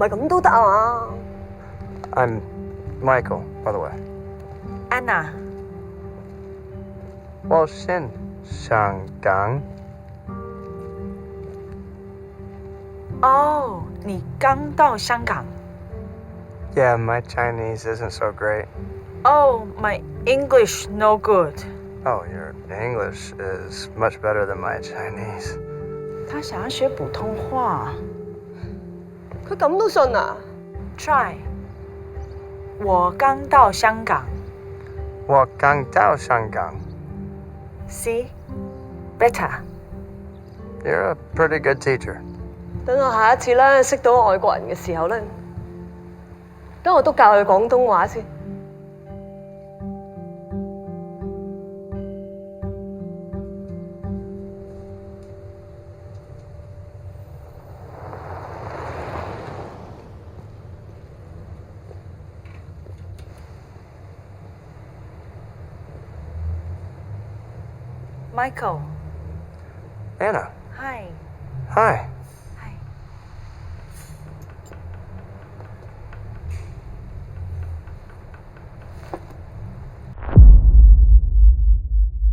係咁都得啊嘛。I'm Michael, by the way. Anna， 我先香港。哦，你刚到香港。Yeah, my Chinese isn't so great. Oh, my English no good. Oh, your English is much better than my Chinese. 他想要学普通话。佢咁都信啊？ Try。我刚到香港。我刚到香港。See? Better. You're a pretty good teacher. 等我下一次咧識到外國人嘅時候咧，等我都教佢廣東話先。Michael. Anna. Hi. Hi.